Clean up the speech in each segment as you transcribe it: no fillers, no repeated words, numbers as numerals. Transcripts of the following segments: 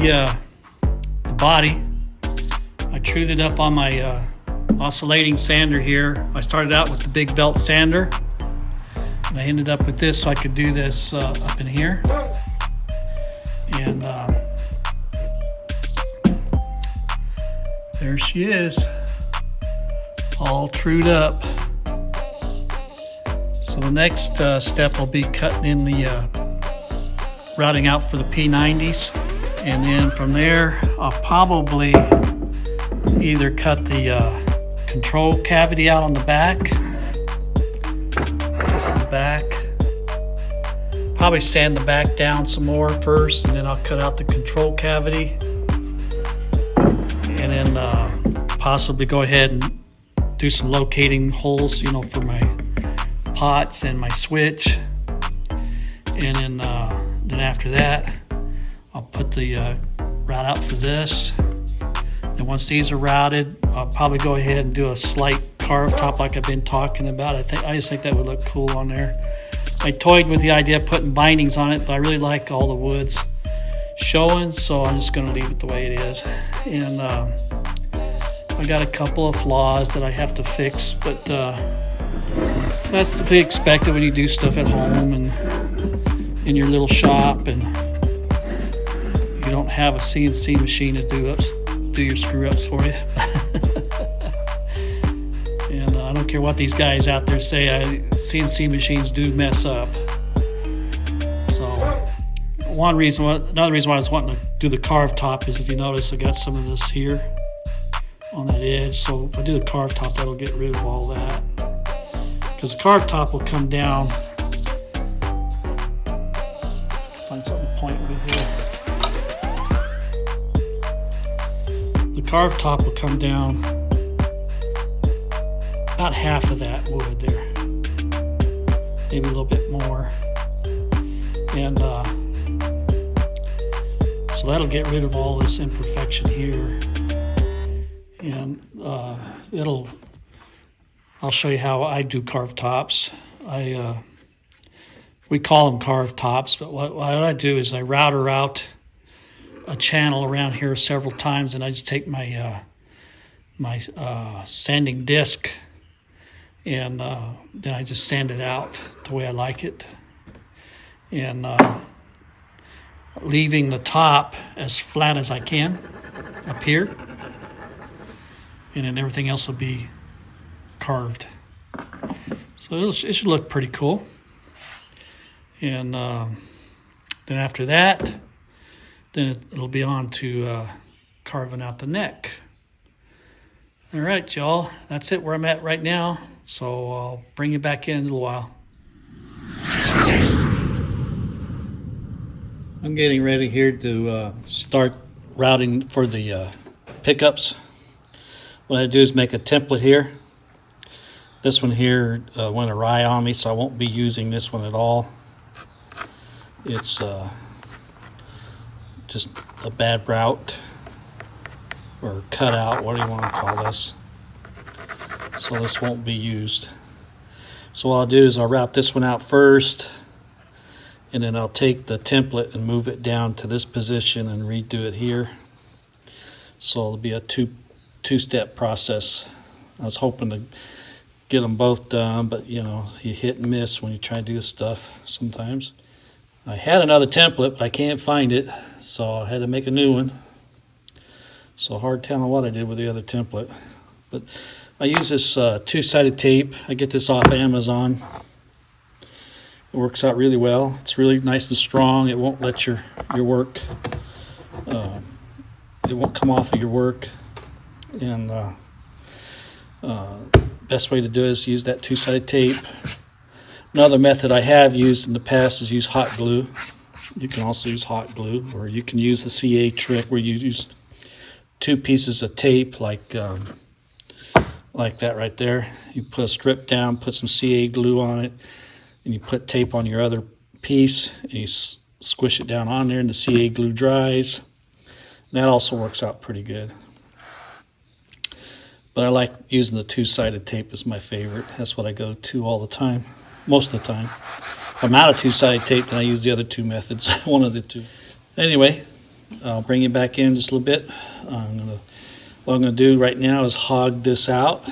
the body. I trued it up on my oscillating sander here. I started out with the big belt sander, and I ended up with this so I could do this up in here. And there she is, all trued up. So the next step will be cutting in the routing out for the P90s, and then from there I'll probably either cut the control cavity out on the back. This is the back. Probably sand the back down some more first, and then I'll cut out the control cavity, and then possibly go ahead and do some locating holes, you know, for my pots and my switch. And then after that, I'll put the route out for this. And once these are routed, I'll probably go ahead and do a slight carved top like I've been talking about. I just think that would look cool on there. I toyed with the idea of putting bindings on it, but I really like all the woods showing, so I'm just going to leave it the way it is. And I got a couple of flaws that I have to fix, but that's to be expected when you do stuff at home and in your little shop, and you don't have a CNC machine to do your screw ups for you. And I don't care what these guys out there say, CNC machines do mess up. So another reason why I was wanting to do the carved top is, if you notice, I got some of this here on that edge. So if I do the carved top, that'll get rid of all that, because the carved top will come down. Find something to point with here. The carved top will come down about half of that wood there, maybe a little bit more, and so that'll get rid of all this imperfection here, and I'll show you how I do carved tops. We call them carved tops, but what I do is I router out a channel around here several times, and I just take my sanding disc, and then I just sand it out the way I like it, and leaving the top as flat as I can up here, and then everything else will be carved. So it should look pretty cool. And then after that, then it'll be on to carving out the neck. All right, y'all, that's it where I'm at right now. So I'll bring you back in a little while. I'm getting ready here to start routing for the pickups. What I do is make a template here. This one here went awry on me, so I won't be using this one at all. It's just a bad route or cutout, what do you want to call this? So this won't be used. So what I'll do is I'll route this one out first, and then I'll take the template and move it down to this position and redo it here. So it'll be a two-step process. I was hoping to get them both done, but you know, you hit and miss when you try to do this stuff sometimes. I had another template, but I can't find it, so I had to make a new one. So hard telling what I did with the other template. But I use this two-sided tape. I get this off Amazon. It works out really well. It's really nice and strong. It won't let your work, it won't come off of your work. And best way to do it is use that two-sided tape. Another method I have used in the past is use hot glue. You can also use hot glue, or you can use the CA trick where you use two pieces of tape like that right there. You put a strip down, put some CA glue on it, and you put tape on your other piece, and you squish it down on there, and the CA glue dries. And that also works out pretty good. But I like using the two-sided tape as my favorite. That's what I go to all the time, most of the time. If I'm out of two-sided tape, then I use the other two methods, one of the two. Anyway, I'll bring it back in just a little bit. What I'm gonna do right now is hog this out,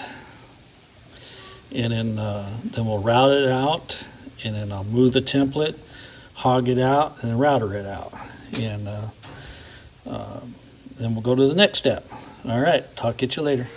and then we'll route it out, and then I'll move the template, hog it out, and router it out, and then we'll go to the next step. All right, talk at you later.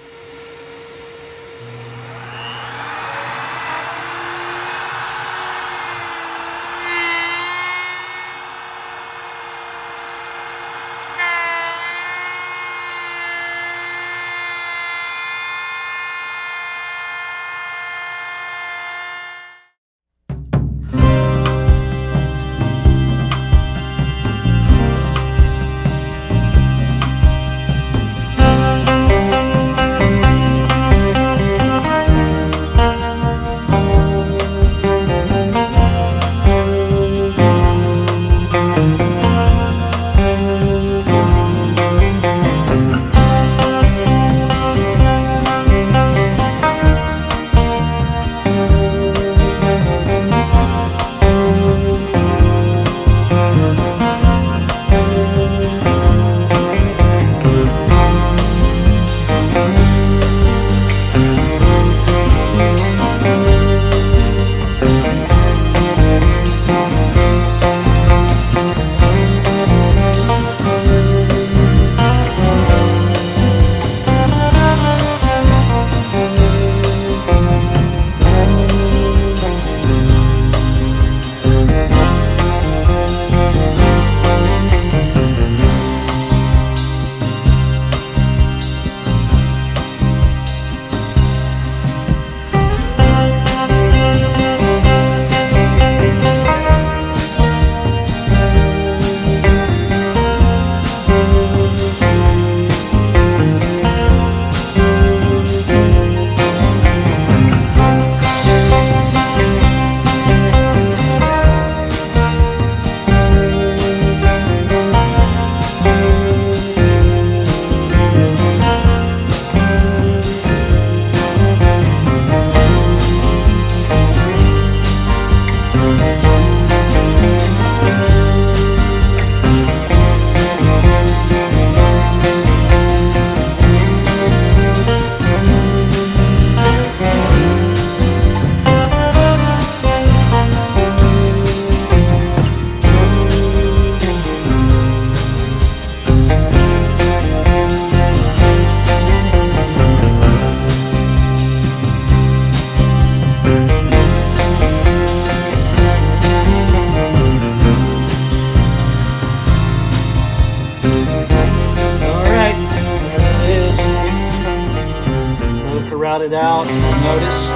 Routed out. Notice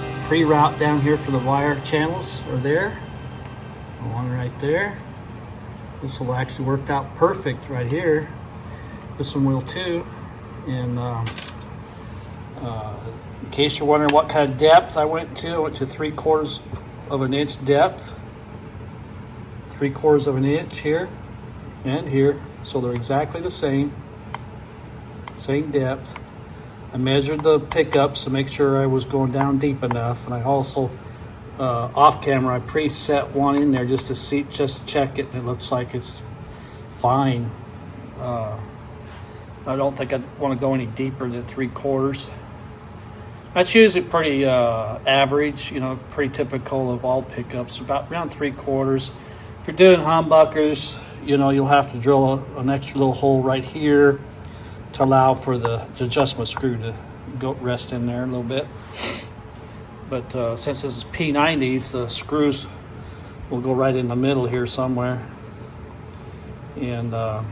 my pre-route down here for the wire channels are there. One right there. This will actually work out perfect right here. This one will too. And in case you're wondering what kind of depth I went to 3/4 of an inch depth. 3/4 of an inch here and here. So they're exactly the same. Same depth. I measured the pickups to make sure I was going down deep enough, and I also off camera I preset one in there just to see, just check it, and it looks like it's fine. I don't think I want to go any deeper than 3/4. That's usually pretty average, you know, pretty typical of all pickups, about around 3/4. If you're doing humbuckers, you know, you'll have to drill an extra little hole right here to allow for the adjustment screw to go rest in there a little bit. But since this is P90s, the screws will go right in the middle here somewhere. And the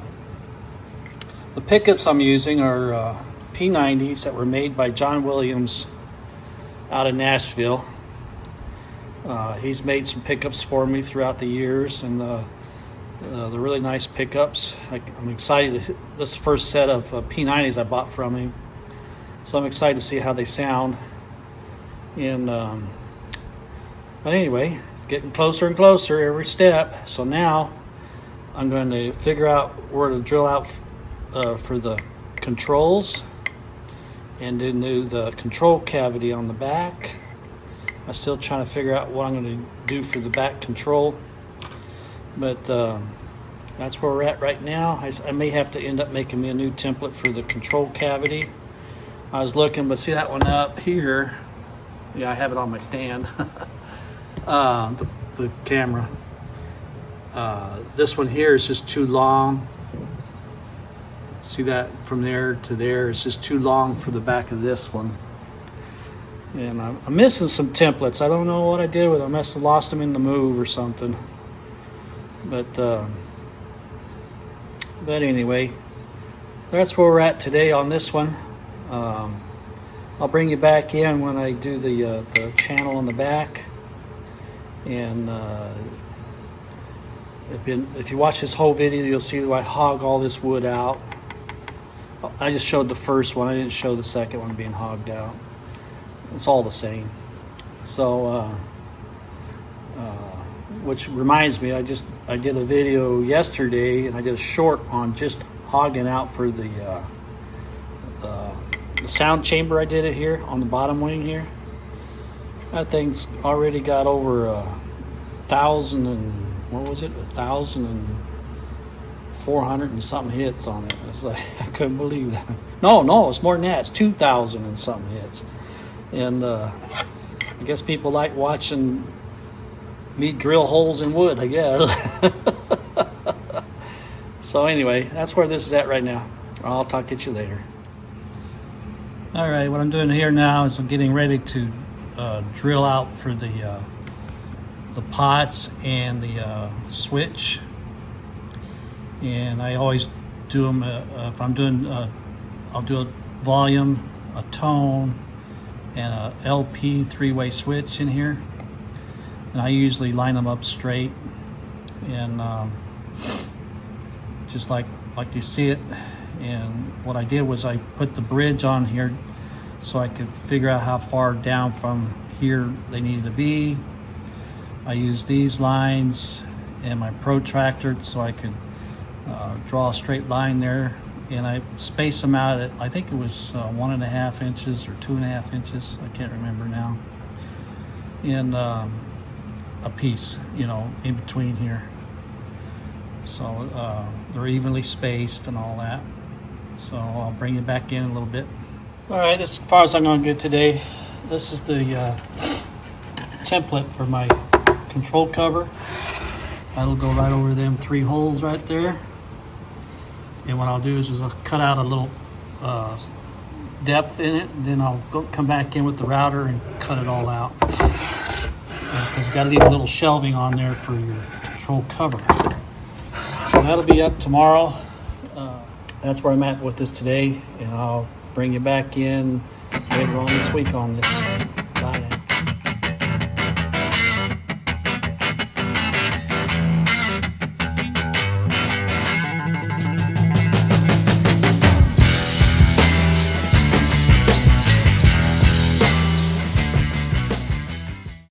pickups I'm using are P90s that were made by John Williams out of Nashville. He's made some pickups for me throughout the years, and they're really nice pickups. I'm excited. This is the first set of P90s I bought from him, so I'm excited to see how they sound. And but anyway, it's getting closer and closer every step. So now I'm going to figure out where to drill out for the controls, and then do the control cavity on the back. I'm still trying to figure out what I'm going to do for the back control. But that's where we're at right now. I may have to end up making me a new template for the control cavity. I was looking, but see that one up here? Yeah, I have it on my stand. The camera. This one here is just too long. See that from there to there? It's just too long for the back of this one. And I'm missing some templates. I don't know what I did with them. I must have lost them in the move or something. But anyway, that's where we're at today on this one. I'll bring you back in when I do the channel on the back. And if you watch this whole video, you'll see that I hog all this wood out. I just showed the first one. I didn't show the second one being hogged out. It's all the same. So, which reminds me, I did a video yesterday, and I did a short on just hogging out for the sound chamber. I did it here on the bottom wing here. That thing's already got over 1,000 and what was it? 1,400 and something hits on it. It's like I couldn't believe that. No, it's more than that. It's 2,000 and something hits. And I guess people like watching me drill holes in wood, I guess. So anyway, that's where this is at right now. I'll talk to you later. All right, what I'm doing here now is I'm getting ready to drill out for the pots and the switch. And I always do them, if I'm doing, I'll do a volume, a tone, and a LP three-way switch in here. And I usually line them up straight, and just like you see it. And what I did was I put the bridge on here so I could figure out how far down from here they needed to be. I used these lines and my protractor so I could draw a straight line there, and I spaced them out at, I think it was 1.5 inches or 2.5 inches, I can't remember now, and a piece, in between here. So they're evenly spaced and all that. So I'll bring it back in a little bit. All right, as far as I'm going to get today, this is the template for my control cover. That'll go right over them 3 holes right there. And what I'll do is I'll cut out a little depth in it, and then I'll come back in with the router and cut it all out. Because you've got to leave a little shelving on there for your control cover. So that'll be up tomorrow. That's where I'm at with this today, and I'll bring you back in later on this week on this. Bye now.